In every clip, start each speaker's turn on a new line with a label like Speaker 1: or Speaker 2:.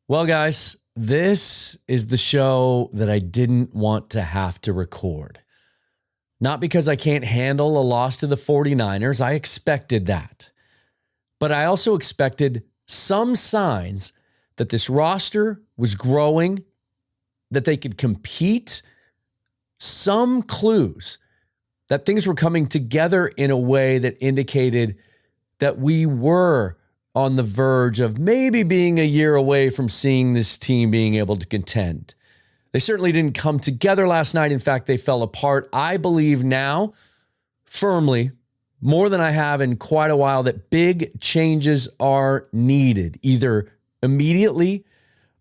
Speaker 1: Well, guys, this is the show that I didn't want to have to record. Not because I can't handle a loss to the 49ers. I expected that. But I also expected some signs that this roster was growing, that they could compete, some clues that things were coming together in a way that indicated that we were on the verge of maybe being a year away from seeing this team being able to contend. They certainly didn't come together last night. In fact, they fell apart. I believe now, firmly, more than I have in quite a while, that big changes are needed, either immediately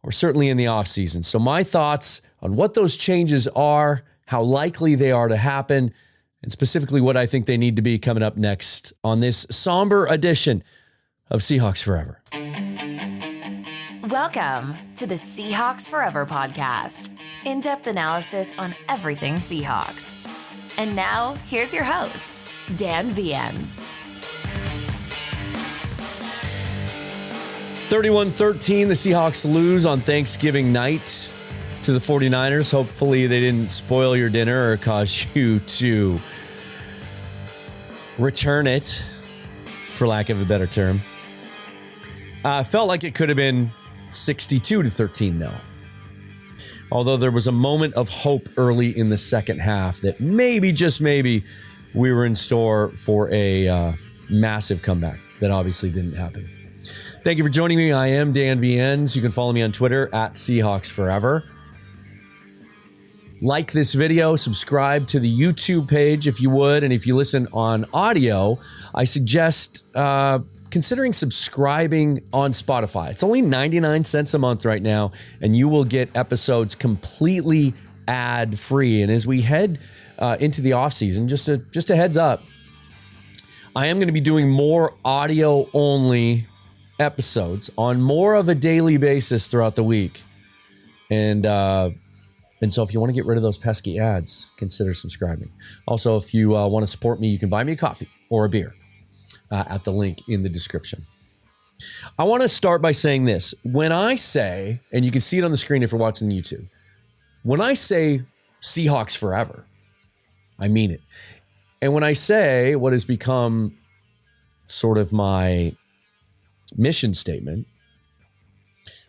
Speaker 1: or certainly in the offseason. So my thoughts on what those changes are, how likely they are to happen, and specifically what I think they need to be coming up next on this somber edition of Seahawks Forever.
Speaker 2: Welcome to the Seahawks Forever podcast. In-depth analysis on everything Seahawks. And now, here's your host, Dan Viens.
Speaker 1: 31-13, the Seahawks lose on Thanksgiving night to the 49ers. Hopefully they didn't spoil your dinner or cause you to return it, for lack of a better term. Felt like it could have been 62-13, though. Although there was a moment of hope early in the second half that maybe, just maybe, we were in store for a massive comeback that obviously didn't happen. Thank you for joining me. I am Dan Viens. You can follow me on Twitter at Seahawks Forever. Like this video, subscribe to the YouTube page if you would. And if you listen on audio, I suggest considering subscribing on Spotify. It's only 99 cents a month right now, and you will get episodes completely ad-free. And as we head into the offseason, just a heads up, I am going to be doing more audio-only episodes on more of a daily basis throughout the week. And so if you want to get rid of those pesky ads, consider subscribing. Also, if you want to support me, you can buy me a coffee or a beer at the link in the description. I want to start by saying this. When I say, and you can see it on the screen if you're watching YouTube, when I say Seahawks Forever, I mean it. And when I say what has become sort of my mission statement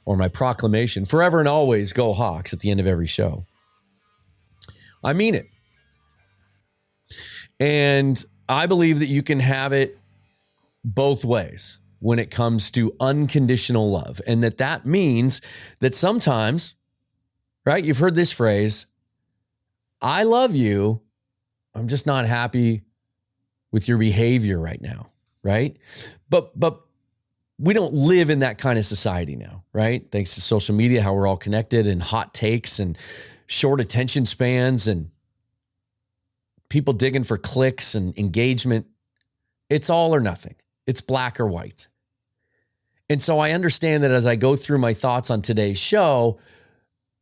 Speaker 1: or my proclamation, forever and always go Hawks, at the end of every show, I mean it. And I believe that you can have it both ways when it comes to unconditional love. And that means that sometimes, right, you've heard this phrase, I love you, I'm just not happy with your behavior right now, right? But we don't live in that kind of society now, right? Thanks to social media, how we're all connected, and hot takes and short attention spans and people digging for clicks and engagement. It's all or nothing. It's black or white. And so I understand that as I go through my thoughts on today's show,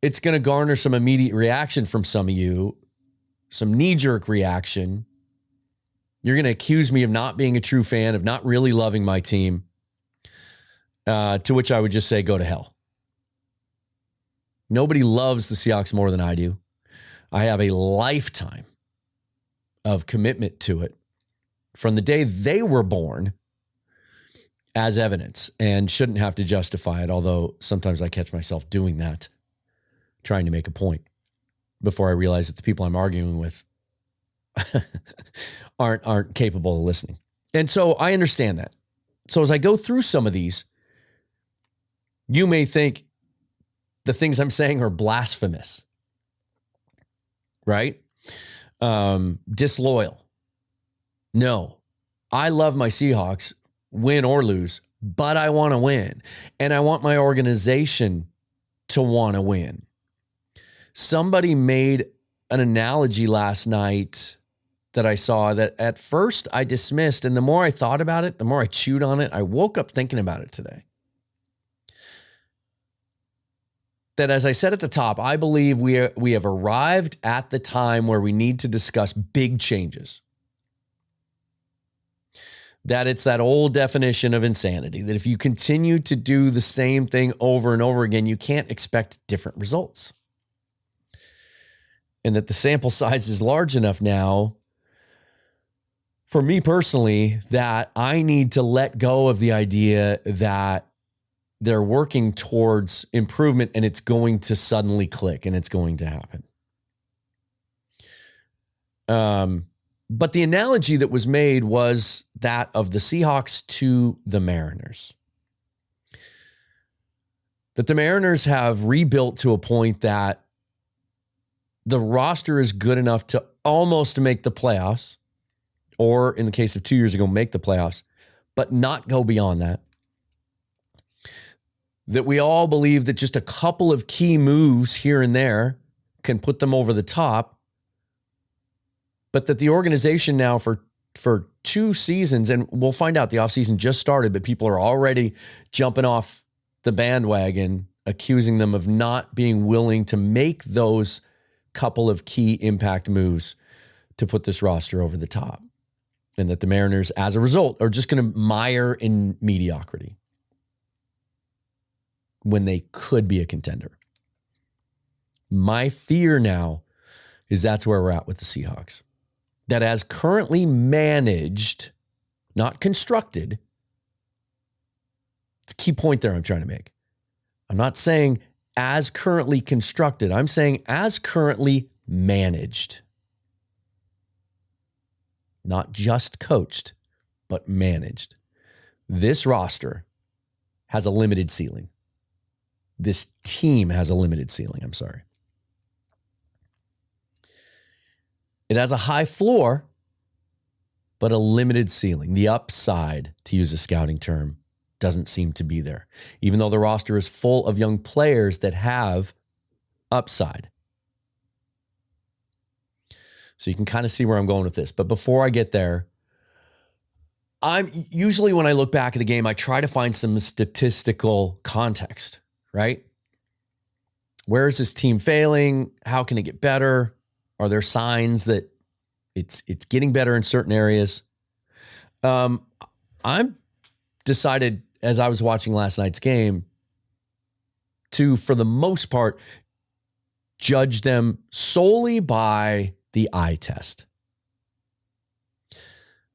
Speaker 1: it's going to garner some immediate reaction from some of you, some knee-jerk reaction. You're going to accuse me of not being a true fan, of not really loving my team, to which I would just say, go to hell. Nobody loves the Seahawks more than I do. I have a lifetime of commitment to it from the day they were born as evidence, and shouldn't have to justify it, although sometimes I catch myself doing that, trying to make a point before I realize that the people I'm arguing with aren't capable of listening. And so I understand that. So as I go through some of these, you may think the things I'm saying are blasphemous, right? Disloyal. No, I love my Seahawks, win or lose, but I want to win. And I want my organization to want to win. Somebody made an analogy last night that I saw that at first I dismissed. And the more I thought about it, the more I chewed on it, I woke up thinking about it today. That, as I said at the top, I believe we have arrived at the time where we need to discuss big changes. that it's that old definition of insanity, that if you continue to do the same thing over and over again, you can't expect different results. And that the sample size is large enough now, for me personally, that I need to let go of the idea that they're working towards improvement and it's going to suddenly click and it's going to happen. But the analogy that was made was that of the Seahawks to the Mariners. That the Mariners have rebuilt to a point that the roster is good enough to almost make the playoffs, or in the case of 2 years ago, make the playoffs, but not go beyond that. That we all believe that just a couple of key moves here and there can put them over the top, but that the organization now for 2 seasons, and we'll find out, the offseason just started, but people are already jumping off the bandwagon, accusing them of not being willing to make those couple of key impact moves to put this roster over the top. And that the Mariners, as a result, are just going to mire in mediocrity when they could be a contender. My fear now is that's where we're at with the Seahawks. That as currently managed, not constructed, it's a key point there I'm trying to make. I'm not saying as currently constructed. I'm saying as currently managed. Not just coached, but managed. This roster has a limited ceiling. This team has a limited ceiling, I'm sorry. It has a high floor, but a limited ceiling. The upside, to use a scouting term, doesn't seem to be there, even though the roster is full of young players that have upside. So you can kind of see where I'm going with this. But before I get there, I'm usually, when I look back at a game, I try to find some statistical context, right? Where is this team failing? How can it get better? Are there signs that it's getting better in certain areas? I'm decided, as I was watching last night's game, to, for the most part, judge them solely by the eye test.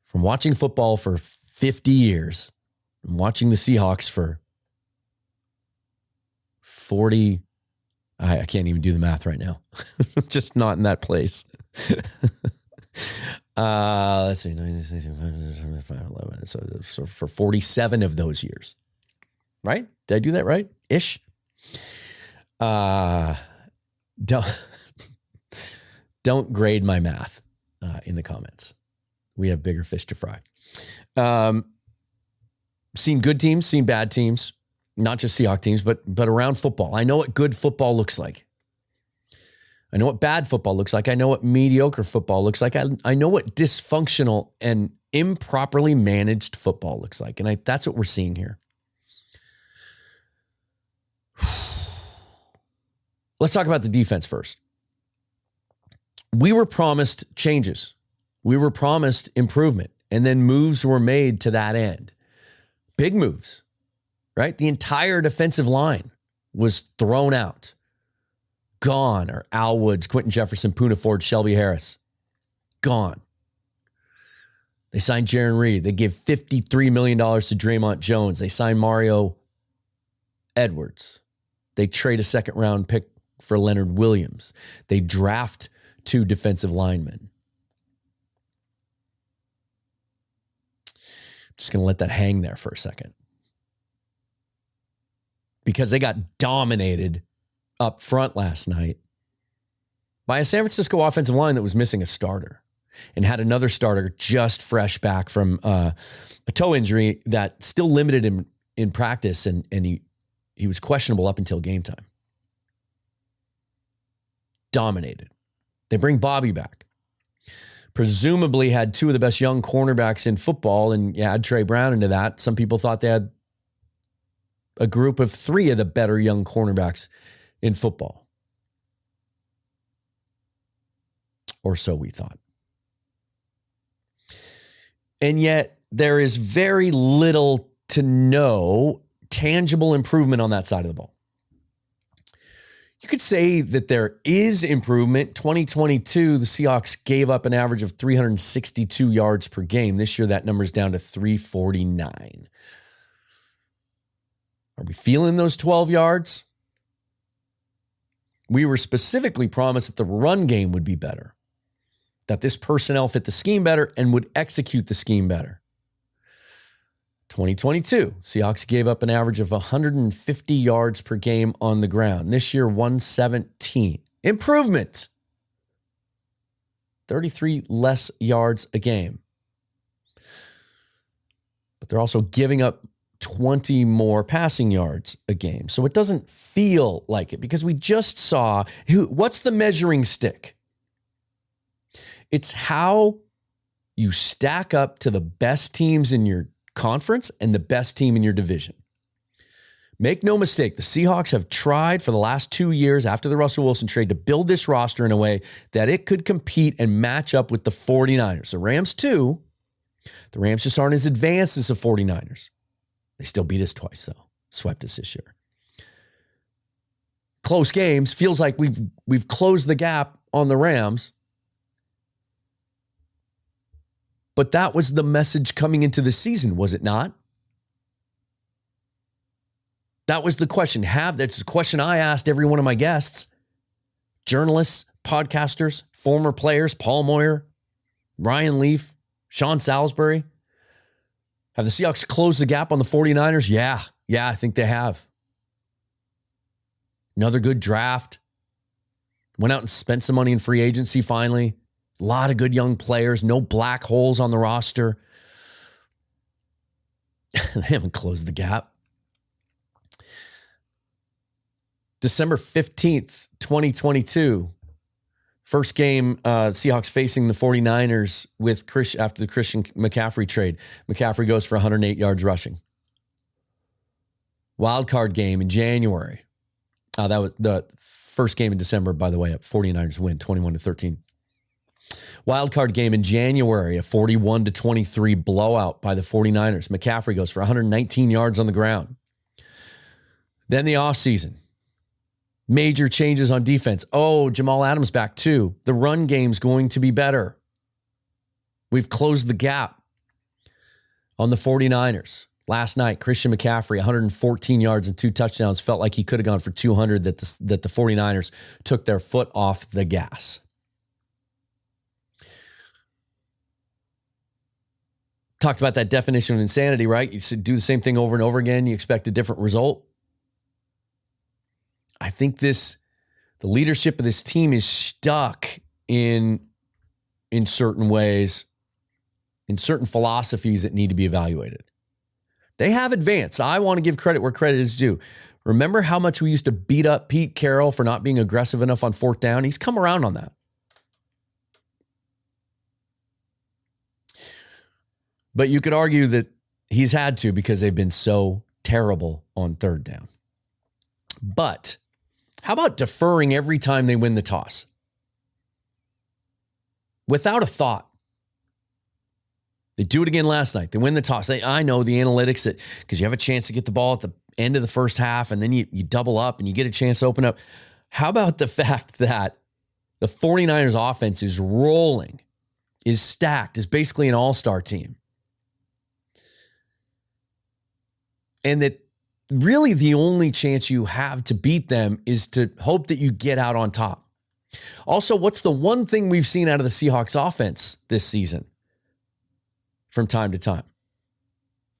Speaker 1: From watching football for 50 years, and watching the Seahawks for 40, I can't even do the math right now. Just not in that place. Let's see. So for 47 of those years, right? Did I do that right? Ish. Don't grade my math in the comments. We have bigger fish to fry. Seen good teams, seen bad teams, not just Seahawks teams, but around football. I know what good football looks like. I know what bad football looks like. I know what mediocre football looks like. I know what dysfunctional and improperly managed football looks like. And that's what we're seeing here. Let's talk about the defense first. We were promised changes. We were promised improvement. And then moves were made to that end. Big moves, right? The entire defensive line was thrown out. Gone are Al Woods, Quentin Jefferson, Poona Ford, Shelby Harris. Gone. They signed Jaron Reed. They gave $53 million to Draymond Jones. They signed Mario Edwards. They trade a second-round pick for Leonard Williams. They draft 2 defensive linemen. Just going to let that hang there for a second. Because they got dominated up front last night by a San Francisco offensive line that was missing a starter and had another starter just fresh back from a toe injury that still limited him in practice, and he was questionable up until game time. Dominated. They bring Bobby back. Presumably had 2 of the best young cornerbacks in football, and add Trey Brown into that. Some people thought they had a group of 3 of the better young cornerbacks in football. Or so we thought. And yet, there is very little to no tangible improvement on that side of the ball. You could say that there is improvement. 2022, the Seahawks gave up an average of 362 yards per game. This year, that number's down to 349. Are we feeling those 12 yards? We were specifically promised that the run game would be better, that this personnel fit the scheme better and would execute the scheme better. 2022, Seahawks gave up an average of 150 yards per game on the ground. This year, 117. Improvement. 33 less yards a game. But they're also giving up 20 more passing yards a game. So it doesn't feel like it because we just saw, what's the measuring stick? It's how you stack up to the best teams in your conference and the best team in your division. Make no mistake, the Seahawks have tried for the last 2 years after the Russell Wilson trade to build this roster in a way that it could compete and match up with the 49ers. The Rams too. The Rams just aren't as advanced as the 49ers. They still beat us twice though. Swept us this year. Close games. Feels like we've closed the gap on the Rams. But that was the message coming into the season, was it not? That was the question. That's the question I asked every one of my guests. Journalists, podcasters, former players, Paul Moyer, Ryan Leaf, Sean Salisbury. Have the Seahawks closed the gap on the 49ers? Yeah, I think they have. Another good draft. Went out and spent some money in free agency finally. A lot of good young players, no black holes on the roster. They haven't closed the gap. December 15th, 2022. First game, Seahawks facing the 49ers after the Christian McCaffrey trade. McCaffrey goes for 108 yards rushing. Wild card game in January. That was the first game in December, by the way. 49ers win 21-13. Wildcard game in January, a 41-23 blowout by the 49ers. McCaffrey goes for 119 yards on the ground. Then the offseason. Major changes on defense. Oh, Jamal Adams back too. The run game's going to be better. We've closed the gap on the 49ers. Last night, Christian McCaffrey, 114 yards and 2 touchdowns. Felt like he could have gone for 200 that the 49ers took their foot off the gas. Talked about that definition of insanity, right? You do the same thing over and over again. You expect a different result. I think the leadership of this team is stuck in certain ways, in certain philosophies that need to be evaluated. They have advanced. I want to give credit where credit is due. Remember how much we used to beat up Pete Carroll for not being aggressive enough on fourth down? He's come around on that. But you could argue that he's had to because they've been so terrible on third down. But how about deferring every time they win the toss? Without a thought. They do it again last night. They win the toss. I know the analytics that because you have a chance to get the ball at the end of the first half and then you double up and you get a chance to open up. How about the fact that the 49ers offense is rolling, is stacked, is basically an all-star team? And that really the only chance you have to beat them is to hope that you get out on top. Also, what's the one thing we've seen out of the Seahawks offense this season from time to time?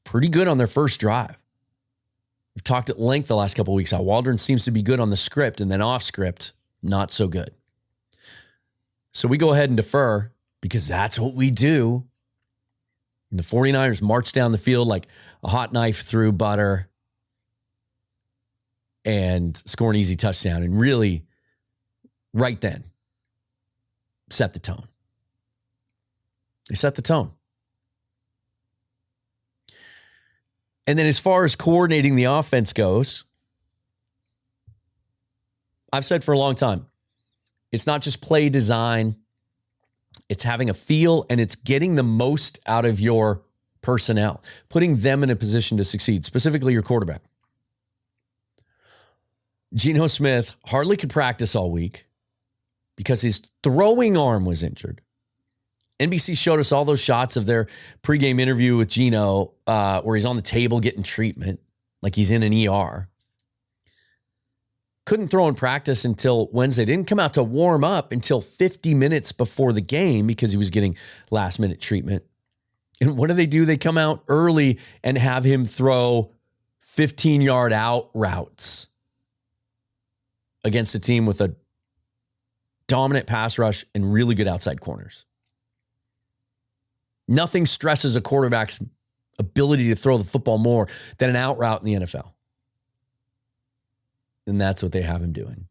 Speaker 1: Pretty good on their first drive. We've talked at length the last couple of weeks how Waldron seems to be good on the script and then off script, not so good. So we go ahead and defer because that's what we do. And the 49ers march down the field like a hot knife through butter and score an easy touchdown and really right then set the tone. They set the tone. And then as far as coordinating the offense goes, I've said for a long time, it's not just play design. It's having a feel and it's getting the most out of your personnel, putting them in a position to succeed, specifically your quarterback. Geno Smith hardly could practice all week because his throwing arm was injured. NBC showed us all those shots of their pregame interview with Geno where he's on the table getting treatment, like he's in an ER. Couldn't throw in practice until Wednesday. Didn't come out to warm up until 50 minutes before the game because he was getting last-minute treatment. And what do? They come out early and have him throw 15-yard out routes against a team with a dominant pass rush and really good outside corners. Nothing stresses a quarterback's ability to throw the football more than an out route in the NFL. And that's what they have him doing.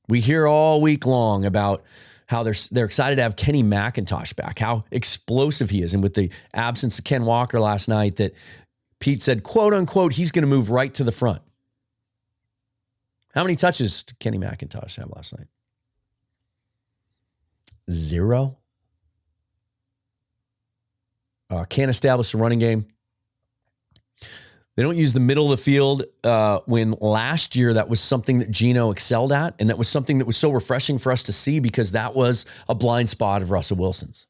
Speaker 1: We hear all week long about how they're excited to have Kenny McIntosh back, how explosive he is. And with the absence of Ken Walker last night, that Pete said, quote unquote, he's going to move right to the front. How many touches did Kenny McIntosh have last night? 0. Can't establish a running game. They don't use the middle of the field when last year that was something that Geno excelled at, and that was something that was so refreshing for us to see because that was a blind spot of Russell Wilson's.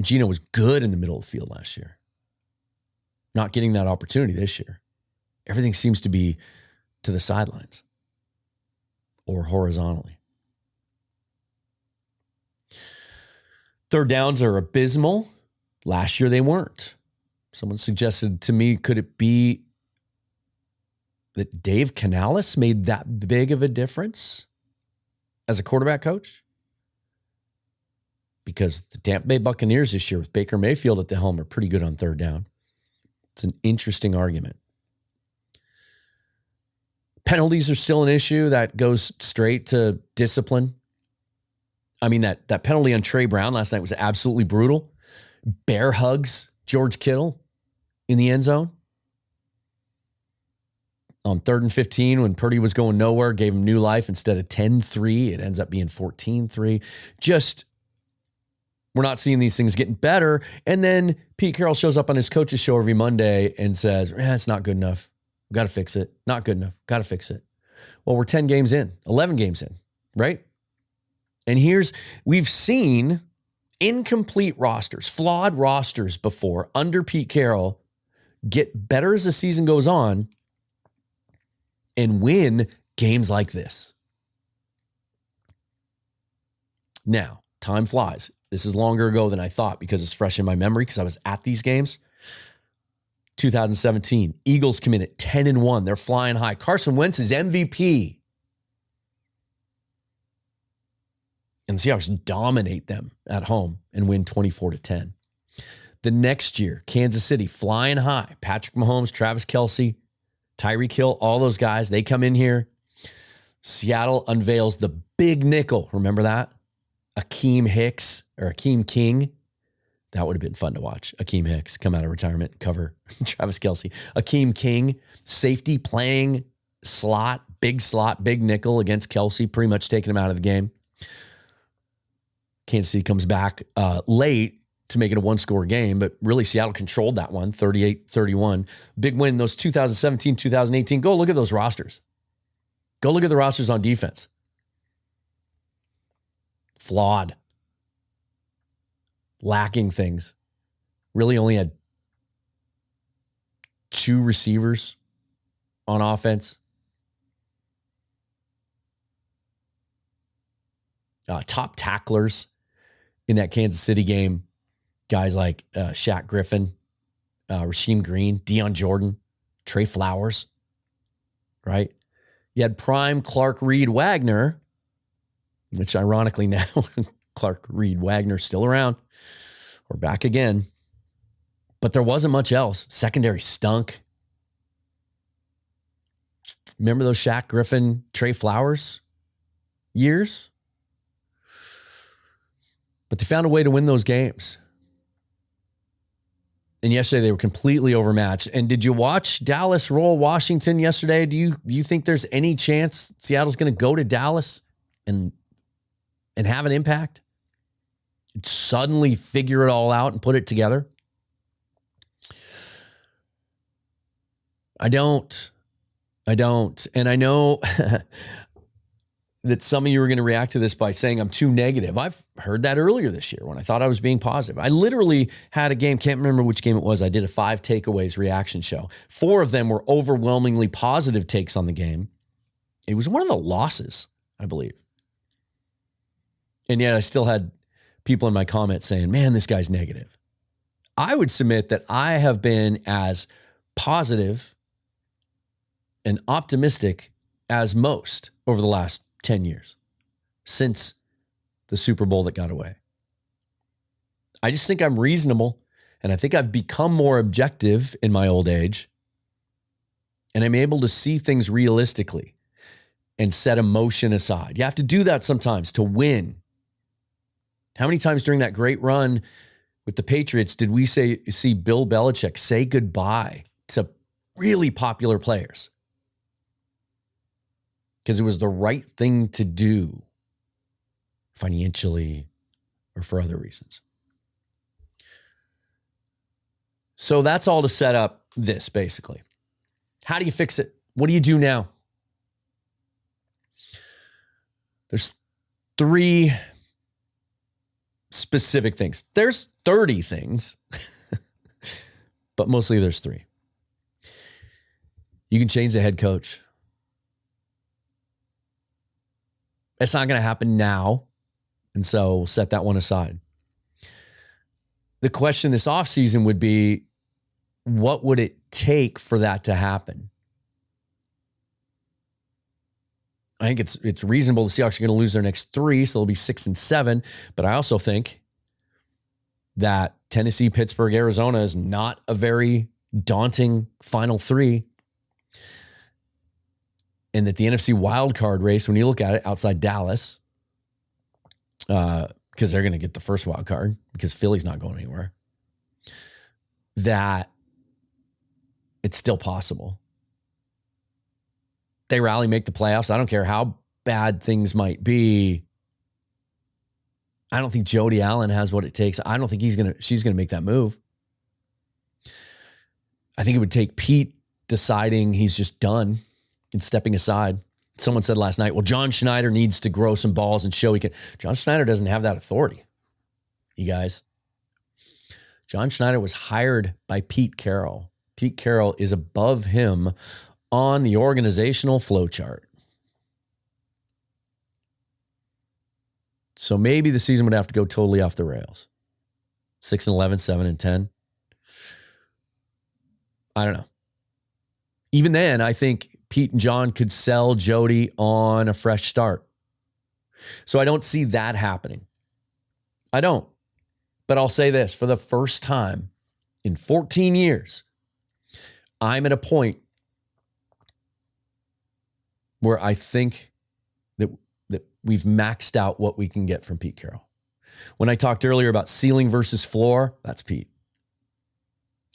Speaker 1: Geno was good in the middle of the field last year. Not getting that opportunity this year. Everything seems to be to the sidelines or horizontally. Third downs are abysmal. Last year they weren't. Someone suggested to me, could it be that Dave Canales made that big of a difference as a quarterback coach? Because the Tampa Bay Buccaneers this year with Baker Mayfield at the helm are pretty good on third down. It's an interesting argument. Penalties are still an issue that goes straight to discipline. I mean, that penalty on Trey Brown last night was absolutely brutal. Bear hugs George Kittle in the end zone. On 3rd and 15, when Purdy was going nowhere, gave him new life instead of 10-3. It ends up being 14-3. Just, we're not seeing these things getting better. And then Pete Carroll shows up on his coach's show every Monday and says, it's not good enough. We've got to fix it. Not good enough. Got to fix it. Well, we're 10 games in, 11 games in, right? And we've seen incomplete rosters, flawed rosters before under Pete Carroll get better as the season goes on and win games like this. Now, time flies. This is longer ago than I thought because it's fresh in my memory because I was at these games. 2017, Eagles come in at 10-1. They're flying high. Carson Wentz is MVP. And the Seahawks dominate them at home and win 24-10. The next year, Kansas City flying high. Patrick Mahomes, Travis Kelce, Tyreek Hill, all those guys, they come in here. Seattle unveils the big nickel. Remember that? Akeem King. That would have been fun to watch. Akeem Hicks come out of retirement and cover Travis Kelce. Akeem King, safety playing slot, big nickel against Kelce, pretty much taking him out of the game. Kansas City comes back late to make it a one-score game, but really Seattle controlled that one, 38-31. Big win, those 2017, 2018. Go look at those rosters. Go look at the rosters on defense. Flawed. Lacking things. Really only had 2 receivers on offense. Top tacklers in that Kansas City game. Guys like Shaq Griffin, Rasheem Green, Deion Jordan, Trey Flowers, right? You had prime Clark Reed Wagner, which ironically now Clark Reed Wagner's still around. We're back again. But there wasn't much else. Secondary stunk. Remember those Shaq Griffin, Trey Flowers years? But they found a way to win those games. And yesterday they were completely overmatched. And did you watch Dallas roll Washington yesterday? Do you think there's any chance Seattle's going to go to Dallas and have an impact? suddenly figure it all out and put it together? I don't. And I know that some of you are going to react to this by saying I'm too negative. I've heard that earlier this year when I thought I was being positive. I literally had a game, can't remember which game it was. I did a 5 takeaways reaction show. 4 of them were overwhelmingly positive takes on the game. It was one of the losses, I believe. And yet I still had people in my comments saying, man, this guy's negative. I would submit that I have been as positive and optimistic as most over the last 10 years since the Super Bowl that got away. I just think I'm reasonable, and I think I've become more objective in my old age, and I'm able to see things realistically and set emotion aside. You have to do that sometimes to win. How many times during that great run with the Patriots did we see Bill Belichick say goodbye to really popular players? Because it was the right thing to do financially or for other reasons. So that's all to set up this, basically. How do you fix it? What do you do now? There's 3 specific things. There's 30 things, but mostly there's 3. You can change the head coach. It's not going to happen now, and so we'll set that one aside. The question this offseason would be, what would it take for that to happen? I think it's reasonable. The Seahawks are going to lose their next 3, so they'll be 6-7. But I also think that Tennessee, Pittsburgh, Arizona is not a very daunting final 3. And that the NFC wildcard race, when you look at it outside Dallas, because they're going to get the first wild card because Philly's not going anywhere, that it's still possible. They rally, make the playoffs. I don't care how bad things might be. I don't think Jody Allen has what it takes. I don't think she's going to make that move. I think it would take Pete deciding he's just done and stepping aside. Someone said last night, well, John Schneider needs to grow some balls and show he can. John Schneider doesn't have that authority, you guys. John Schneider was hired by Pete Carroll. Pete Carroll is above him on the organizational flow chart. So maybe the season would have to go totally off the rails. 6-11, 7-10. I don't know. Even then, I think Pete and John could sell Jody on a fresh start. So I don't see that happening. I don't. But I'll say this, for the first time in 14 years, I'm at a point where I think that we've maxed out what we can get from Pete Carroll. When I talked earlier about ceiling versus floor, that's Pete.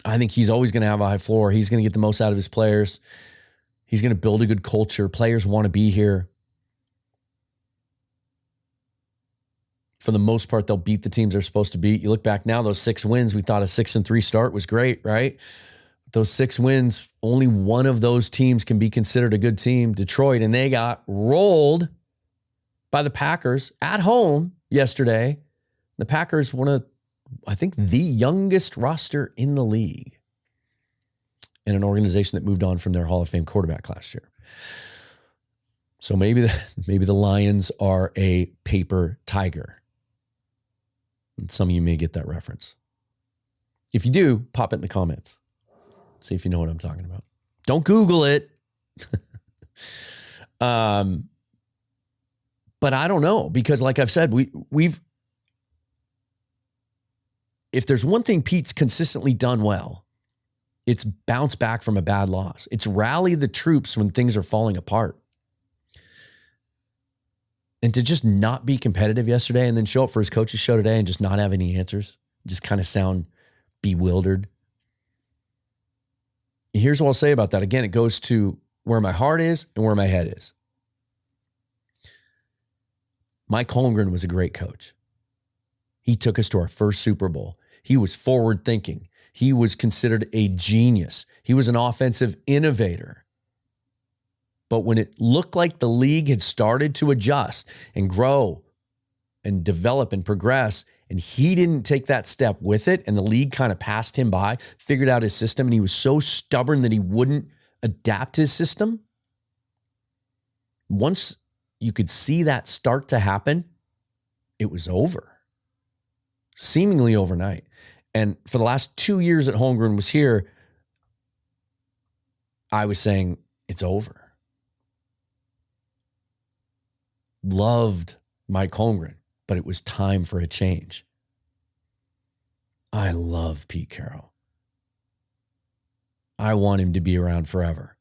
Speaker 1: I think he's always going to have a high floor. He's going to get the most out of his players. He's going to build a good culture. Players want to be here. For the most part, they'll beat the teams they're supposed to beat. You look back now, those 6 wins, we thought a 6-3 start was great, right? Those 6 wins, only one of those teams can be considered a good team, Detroit, and they got rolled by the Packers at home yesterday. The Packers, one of, I think, the youngest roster in the league, and an organization that moved on from their Hall of Fame quarterback last year. So maybe the Lions are a paper tiger. And some of you may get that reference. If you do, pop it in the comments. See if you know what I'm talking about. Don't Google it. But I don't know, because like I've said, we've if there's one thing Pete's consistently done well, it's bounce back from a bad loss. It's rally the troops when things are falling apart. And to just not be competitive yesterday and then show up for his coach's show today and just not have any answers, just kind of sound bewildered. Here's what I'll say about that. Again, it goes to where my heart is and where my head is. Mike Holmgren was a great coach. He took us to our first Super Bowl. He was forward thinking. He was considered a genius. He was an offensive innovator. But when it looked like the league had started to adjust and grow and develop and progress, and he didn't take that step with it, and the league kind of passed him by, figured out his system, and he was so stubborn that he wouldn't adapt his system. Once you could see that start to happen, it was over. Seemingly overnight. And for the last 2 years that Holmgren was here, I was saying, it's over. Loved Mike Holmgren, but it was time for a change. I love Pete Carroll. I want him to be around forever.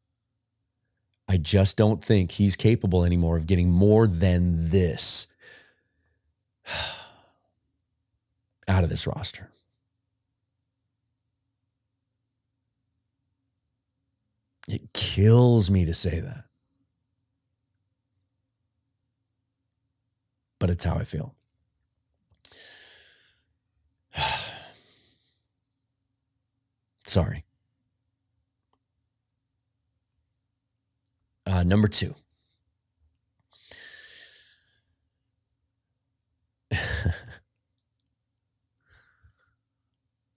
Speaker 1: I just don't think he's capable anymore of getting more than this out of this roster. It kills me to say that. But it's how I feel. Sorry. Number 2.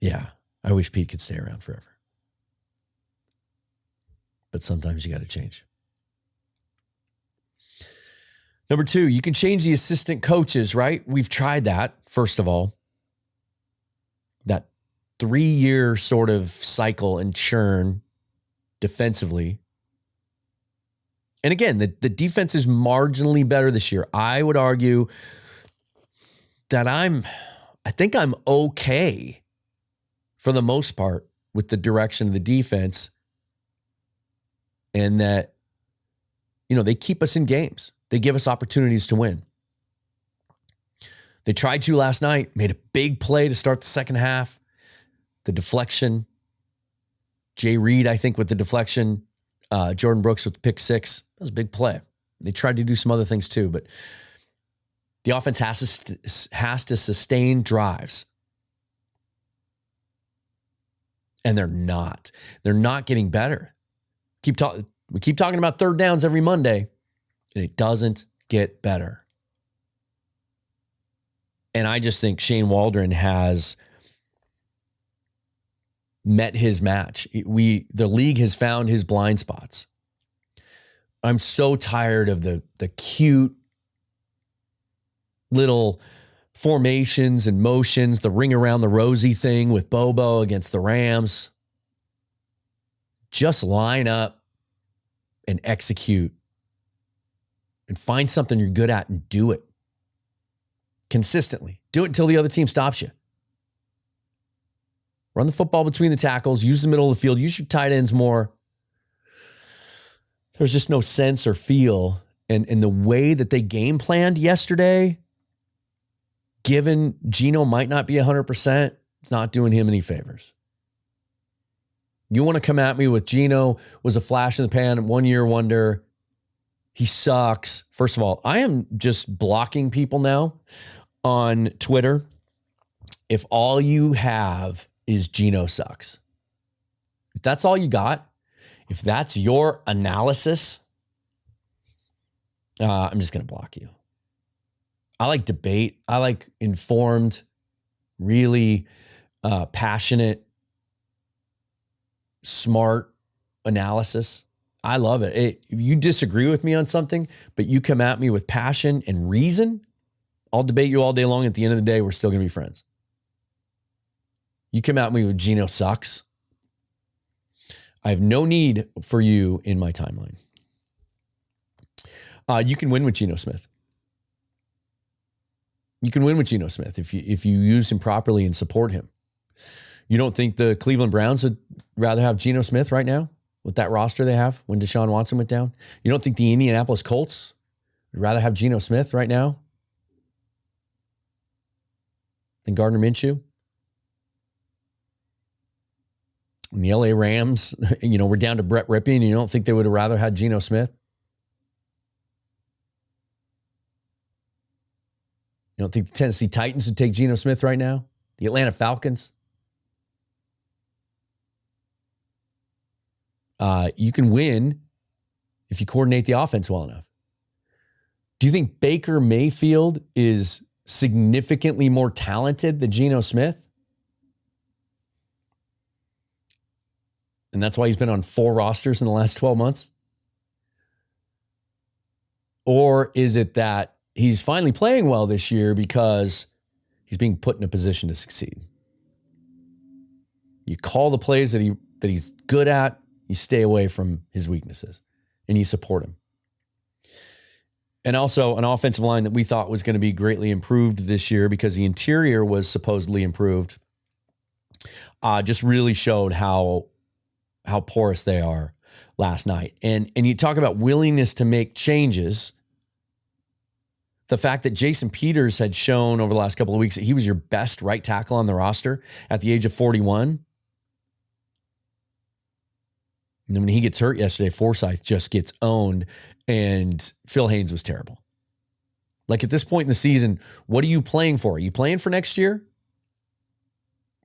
Speaker 1: Yeah, I wish Pete could stay around forever. But sometimes you got to change. Number 2, you can change the assistant coaches, right? We've tried that, first of all. That 3-year sort of cycle and churn defensively. And again, the defense is marginally better this year. I would argue that I think I'm okay for the most part with the direction of the defense, and that, they keep us in games. They give us opportunities to win. They tried to last night, made a big play to start the second half. The deflection. Jay Reed, I think, with the deflection. Jordan Brooks with the pick 6. That was a big play. They tried to do some other things too, but the offense has to sustain drives. And they're not. They're not getting better. We keep talking about third downs every Monday, and it doesn't get better. And I just think Shane Waldron has met his match. The league has found his blind spots. I'm so tired of the cute little formations and motions, the ring around the rosy thing with Bobo against the Rams. Just line up and execute and find something you're good at and do it consistently. Do it until the other team stops you. Run the football between the tackles, use the middle of the field, use your tight ends more. There's just no sense or feel. And the way that they game planned yesterday, given Geno might not be 100%, it's not doing him any favors. You want to come at me with Geno was a flash in the pan, 1-year wonder. He sucks. First of all, I am just blocking people now on Twitter. If all you have is Geno sucks, if that's all you got, if that's your analysis, I'm just going to block you. I like debate. I like informed, really passionate, smart analysis. I love it. If you disagree with me on something, but you come at me with passion and reason, I'll debate you all day long. At the end of the day, we're still going to be friends. You come at me with Geno sucks, I have no need for you in my timeline. You can win with Geno Smith. You can win with Geno Smith if you use him properly and support him. You don't think the Cleveland Browns would rather have Geno Smith right now with that roster they have when Deshaun Watson went down? You don't think the Indianapolis Colts would rather have Geno Smith right now than Gardner Minshew? And the LA Rams, we're down to Brett Rippey, and you don't think they would have rather had Geno Smith? You don't think the Tennessee Titans would take Geno Smith right now? The Atlanta Falcons? You can win if you coordinate the offense well enough. Do you think Baker Mayfield is significantly more talented than Geno Smith? And that's why he's been on 4 rosters in the last 12 months? Or is it that he's finally playing well this year because he's being put in a position to succeed? You call the plays that he's good at, you stay away from his weaknesses, and you support him. And also an offensive line that we thought was going to be greatly improved this year because the interior was supposedly improved, just really showed how porous they are last night. And you talk about willingness to make changes. The fact that Jason Peters had shown over the last couple of weeks that he was your best right tackle on the roster at the age of 41. And then when he gets hurt yesterday, Forsyth just gets owned, and Phil Haynes was terrible. Like, at this point in the season, what are you playing for? Are you playing for next year?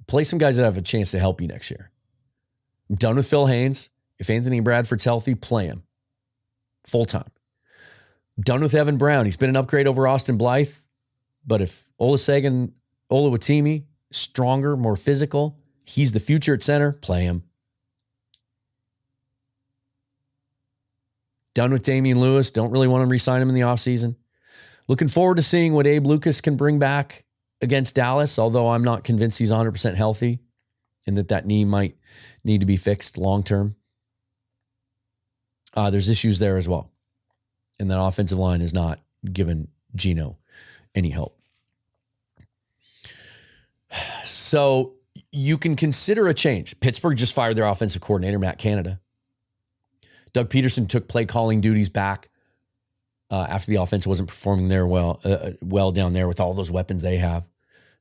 Speaker 1: Play some guys that have a chance to help you next year. I'm done with Phil Haynes. If Anthony Bradford's healthy, play him full time. Done with Evan Brown. He's been an upgrade over Austin Blythe. But if Oluwatimi, stronger, more physical, he's the future at center, play him. Done with Damian Lewis. Don't really want to re-sign him in the offseason. Looking forward to seeing what Abe Lucas can bring back against Dallas, although I'm not convinced he's 100% healthy and that knee might need to be fixed long-term. There's issues there as well. And that offensive line is not giving Geno any help. So you can consider a change. Pittsburgh just fired their offensive coordinator, Matt Canada. Doug Peterson took play calling duties back after the offense wasn't performing there well down there with all those weapons they have,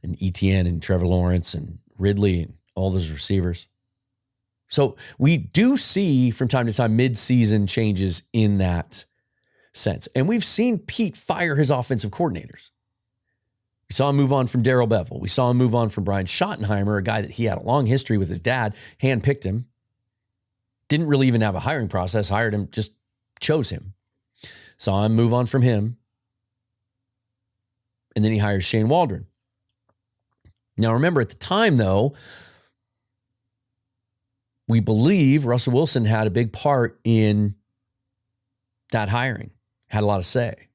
Speaker 1: and Etienne and Trevor Lawrence and Ridley and all those receivers. So we do see from time to time mid-season changes in that sense. And we've seen Pete fire his offensive coordinators. We saw him move on from Darrell Bevell. We saw him move on from Brian Schottenheimer, a guy that he had a long history with his dad, handpicked him. Didn't really even have a hiring process, hired him, just chose him. Saw him move on from him. And then he hires Shane Waldron. Now remember, at the time though, we believe Russell Wilson had a big part in that hiring, had a lot of say.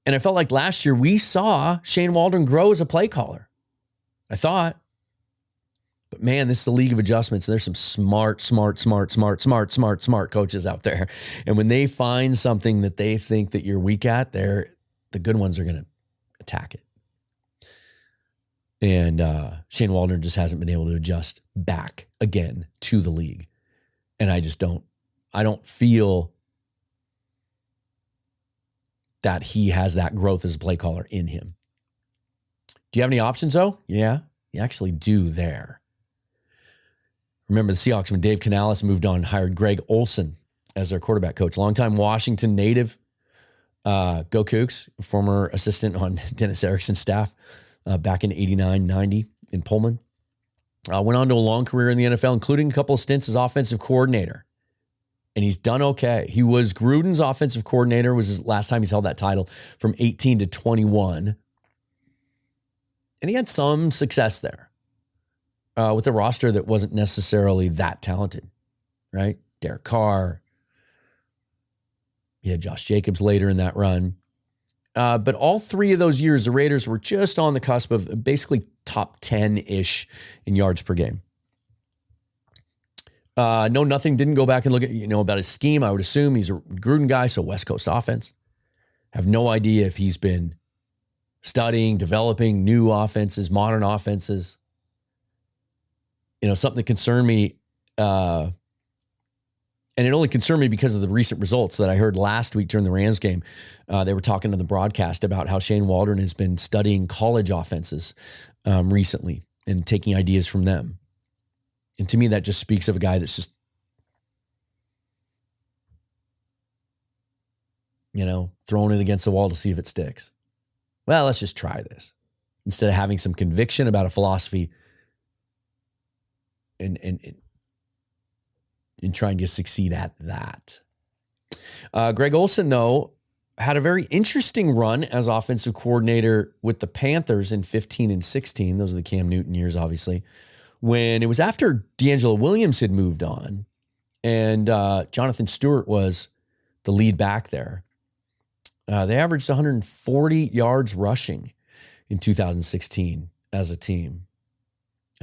Speaker 1: And I felt like last year we saw Shane Waldron grow as a play caller. I thought. But man, this is the league of adjustments. There's some smart coaches out there. And when they find something that they think that you're weak at, the good ones are going to attack it. And Shane Waldron just hasn't been able to adjust back again to the league. And I don't feel that he has that growth as a play caller in him. Do you have any options though? Yeah, you actually do there. Remember the Seahawks when Dave Canales moved on, hired Greg Olson as their quarterback coach. Longtime Washington native, go Cougs, former assistant on Dennis Erickson's staff back in 89, 90 in Pullman. Went on to a long career in the NFL, including a couple of stints as offensive coordinator. And he's done okay. He was Gruden's offensive coordinator, was his last time he's held that title, from 18 to 21. And he had some success there. With a roster that wasn't necessarily that talented, right? Derek Carr. You had Josh Jacobs later in that run. But all 3 of those years, the Raiders were just on the cusp of basically top 10-ish in yards per game. Didn't go back and look at, about his scheme. I would assume he's a Gruden guy, so West Coast offense. Have no idea if he's been studying, developing new offenses, modern offenses. Something that concerned me, and it only concerned me because of the recent results that I heard last week during the Rams game. They were talking to the broadcast about how Shane Waldron has been studying college offenses recently and taking ideas from them. And to me, that just speaks of a guy that's just throwing it against the wall to see if it sticks. Well, let's just try this. Instead of having some conviction about a philosophy and trying to succeed at that. Greg Olsen, though, had a very interesting run as offensive coordinator with the Panthers in 15 and 16. Those are the Cam Newton years, obviously. When it was after D'Angelo Williams had moved on and Jonathan Stewart was the lead back there. They averaged 140 yards rushing in 2016 as a team.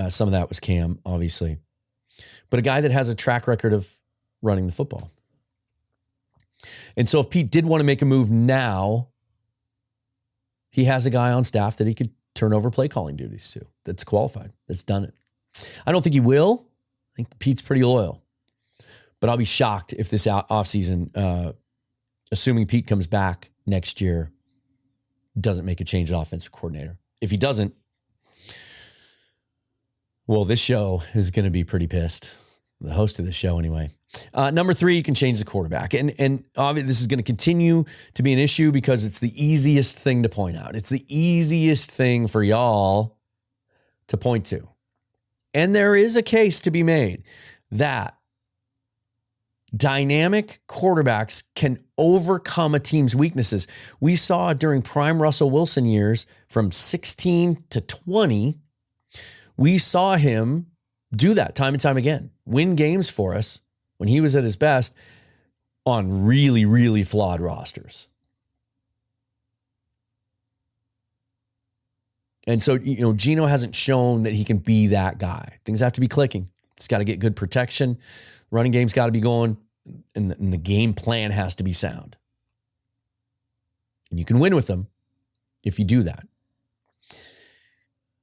Speaker 1: Some of that was Cam, obviously. But a guy that has a track record of running the football. And so if Pete did want to make a move now, he has a guy on staff that he could turn over play calling duties to that's qualified, that's done it. I don't think he will. I think Pete's pretty loyal. But I'll be shocked if this offseason, assuming Pete comes back next year, doesn't make a change at offensive coordinator. If he doesn't, well, this show is going to be pretty pissed. The host of the show, anyway. Number 3, you can change the quarterback. And obviously, this is going to continue to be an issue because it's the easiest thing to point out. It's the easiest thing for y'all to point to. And there is a case to be made that dynamic quarterbacks can overcome a team's weaknesses. We saw during prime Russell Wilson years from 16 to 20, we saw him do that time and time again, win games for us when he was at his best on really, really flawed rosters. And so, Geno hasn't shown that he can be that guy. Things have to be clicking. It's got to get good protection. Running game's got to be going, and the game plan has to be sound. And you can win with them if you do that.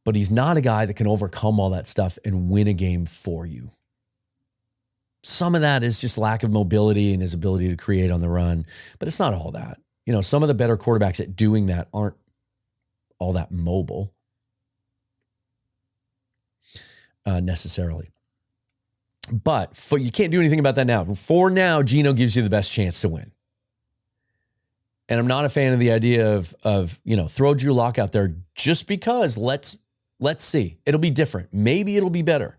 Speaker 1: But he's not a guy that can overcome all that stuff and win a game for you. Some of that is just lack of mobility and his ability to create on the run, but it's not all that. Some of the better quarterbacks at doing that aren't all that mobile necessarily. But you can't do anything about that now. For now, Geno gives you the best chance to win. And I'm not a fan of the idea of throw Drew Lock out there just because let's see. It'll be different. Maybe it'll be better.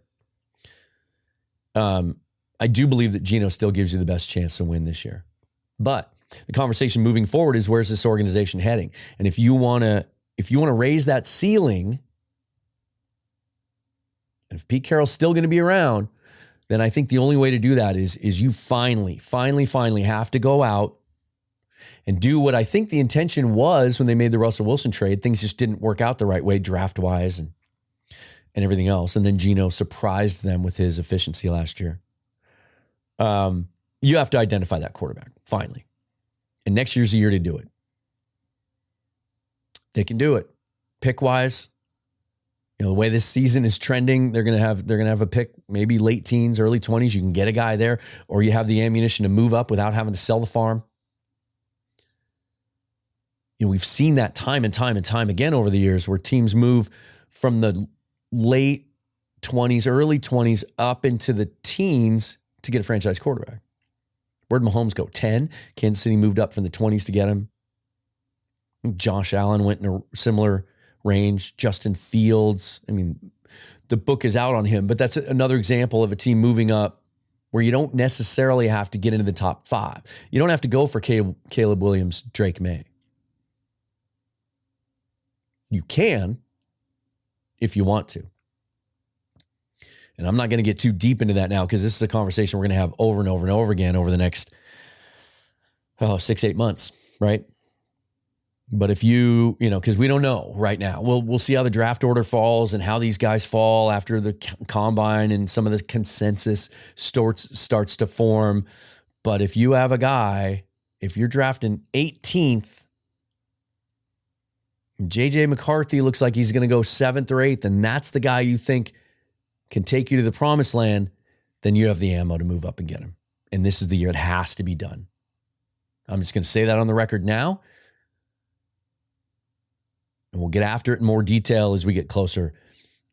Speaker 1: I do believe that Geno still gives you the best chance to win this year. But the conversation moving forward is, where's this organization heading? And if you want to raise that ceiling, and if Pete Carroll's still going to be around, then I think the only way to do that is you finally have to go out and do what I think the intention was when they made the Russell Wilson trade. Things just didn't work out the right way draft-wise and everything else. And then Geno surprised them with his efficiency last year. You have to identify that quarterback, finally. And next year's the year to do it. They can do it. Pick-wise, the way this season is trending, they're gonna have a pick, maybe late teens, early 20s. You can get a guy there, or you have the ammunition to move up without having to sell the farm. We've seen that time and time again over the years where teams move from the late 20s, early 20s up into the teens to get a franchise quarterback. Where'd Mahomes go? 10. Kansas City moved up from the 20s to get him. Josh Allen went in a similar range. Justin Fields. I mean, the book is out on him, but that's another example of a team moving up where you don't necessarily have to get into the top 5. You don't have to go for Caleb Williams, Drake May. You can if you want to. And I'm not going to get too deep into that now because this is a conversation we're going to have over and over and over again over the next 6-8 months, right? But if because we don't know right now. We'll see how the draft order falls and how these guys fall after the combine and some of the consensus starts to form. But if you have a guy, if you're drafting 18th, J.J. McCarthy looks like he's going to go 7th or 8th, and that's the guy you think can take you to the promised land, then you have the ammo to move up and get him. And this is the year it has to be done. I'm just going to say that on the record now. And we'll get after it in more detail as we get closer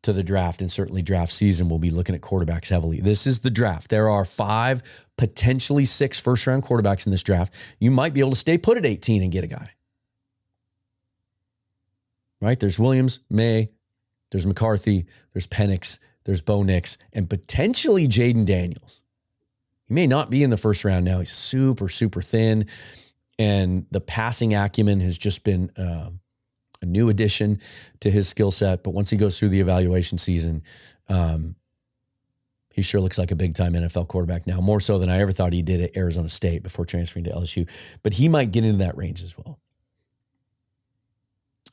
Speaker 1: to the draft, and certainly draft season, we'll be looking at quarterbacks heavily. This is the draft. There are 5, potentially 6 first-round quarterbacks in this draft. You might be able to stay put at 18 and get a guy. Right? There's Williams, May, there's McCarthy, there's Penix, there's Bo Nix, and potentially Jaden Daniels. He may not be in the first round now. He's super, super thin, and the passing acumen has just been a new addition to his skill set. But once he goes through the evaluation season, he sure looks like a big-time NFL quarterback now, more so than I ever thought he did at Arizona State before transferring to LSU. But he might get into that range as well.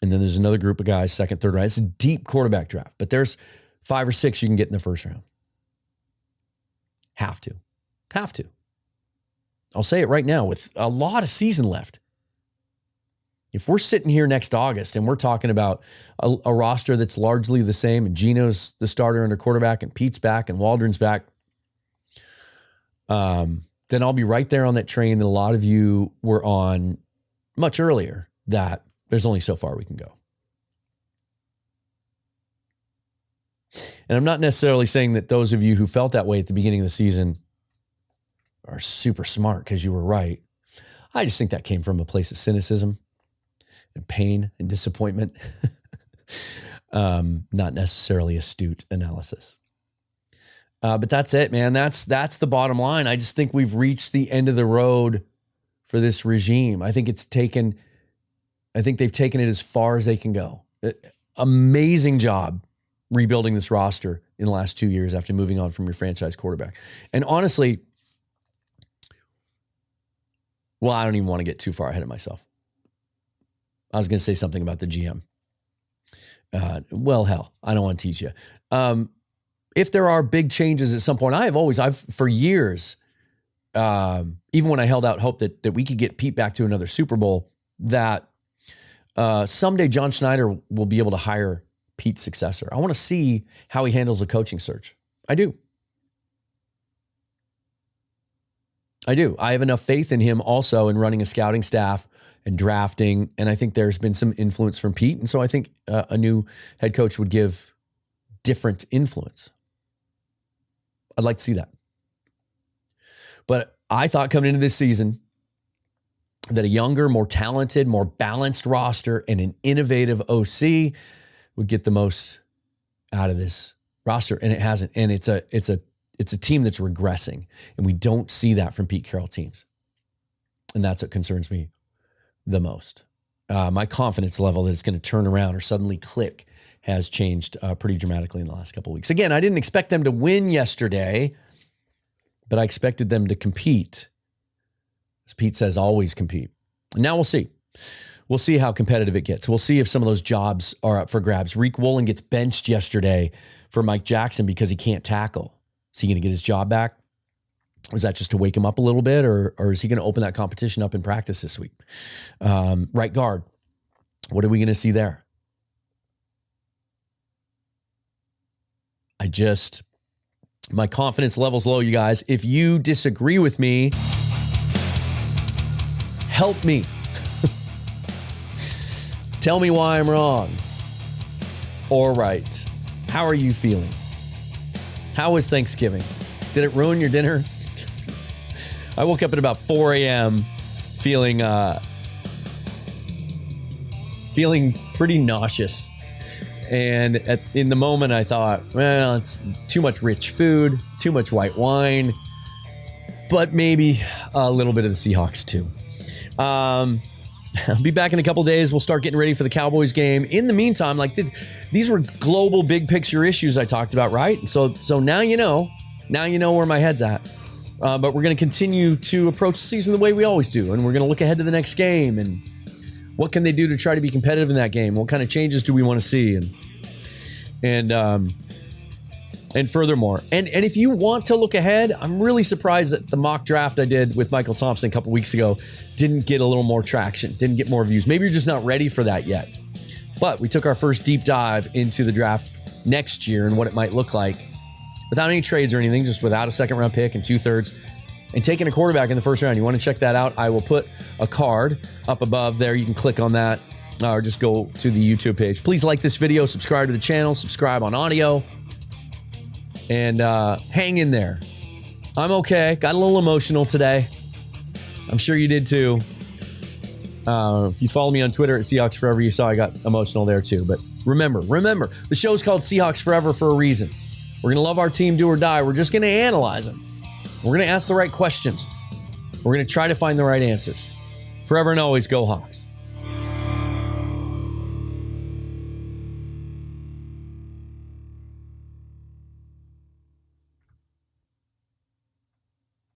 Speaker 1: And then there's another group of guys, second, third round. It's a deep quarterback draft, but there's 5 or 6 you can get in the first round. Have to. I'll say it right now, with a lot of season left. If we're sitting here next August and we're talking about a roster that's largely the same, and Gino's the starter under quarterback, and Pete's back, and Waldron's back, then I'll be right there on that train that a lot of you were on much earlier, that there's only so far we can go. And I'm not necessarily saying that those of you who felt that way at the beginning of the season are super smart because you were right. I just think that came from a place of cynicism and pain and disappointment. Not necessarily astute analysis. But that's it, man. That's the bottom line. I just think we've reached the end of the road for this regime. I think they've taken it as far as they can go. Amazing job rebuilding this roster in the last 2 years after moving on from your franchise quarterback. And honestly, well, I don't even want to get too far ahead of myself. I was going to say something about the GM. Well, hell, I don't want to teach you. If there are big changes at some point, I've for years, even when I held out hope that we could get Pete back to another Super Bowl, that someday John Schneider will be able to hire Pete's successor. I want to see how he handles a coaching search. I do. I have enough faith in him also in running a scouting staff and drafting, and I think there's been some influence from Pete, and so I think a new head coach would give different influence. I'd like to see that. But I thought coming into this season that a younger, more talented, more balanced roster and an innovative OC would get the most out of this roster, and it hasn't. And it's a team that's regressing, and we don't see that from Pete Carroll teams, and that's what concerns me the most. My confidence level that it's going to turn around or suddenly click has changed pretty dramatically in the last couple of weeks. Again, I didn't expect them to win yesterday, but I expected them to compete. As Pete says, always compete. Now we'll see. We'll see how competitive it gets. We'll see if some of those jobs are up for grabs. Reek Woolen gets benched yesterday for Mike Jackson because he can't tackle. Is he going to get his job back? Was that just to wake him up a little bit, or is he going to open that competition up in practice this week? Right guard. What are we going to see there? My confidence level's low, you guys. If you disagree with me, help me. Tell me why I'm wrong or right. How are you feeling? How was Thanksgiving? Did it ruin your dinner? I woke up at about 4 a.m. feeling pretty nauseous. And in the moment, I thought, well, it's too much rich food, too much white wine, but maybe a little bit of the Seahawks too. I'll be back in a couple of days. We'll start getting ready for the Cowboys game. In the meantime, these were global big picture issues I talked about, right? So now you know where my head's at. But we're going to continue to approach the season the way we always do. And we're going to look ahead to the next game. And what can they do to try to be competitive in that game? What kind of changes do we want to see? And furthermore, and if you want to look ahead, I'm really surprised that the mock draft I did with Michael Thompson a couple weeks ago didn't get a little more traction, didn't get more views. Maybe you're just not ready for that yet. But we took our first deep dive into the draft next year and what it might look like without any trades or anything, just without a second round pick and 2/3 and taking a quarterback in the first round. You want to check that out? I will put a card up above there. You can click on that or just go to the YouTube page. Please like this video, subscribe to the channel, subscribe on audio, and hang in there. I'm okay. Got a little emotional today. I'm sure you did too. If you follow me on Twitter at Seahawks Forever, you saw I got emotional there too. But remember, the show's called Seahawks Forever for a reason. We're going to love our team, do or die. We're just going to analyze them. We're going to ask the right questions. We're going to try to find the right answers. Forever and always, go Hawks.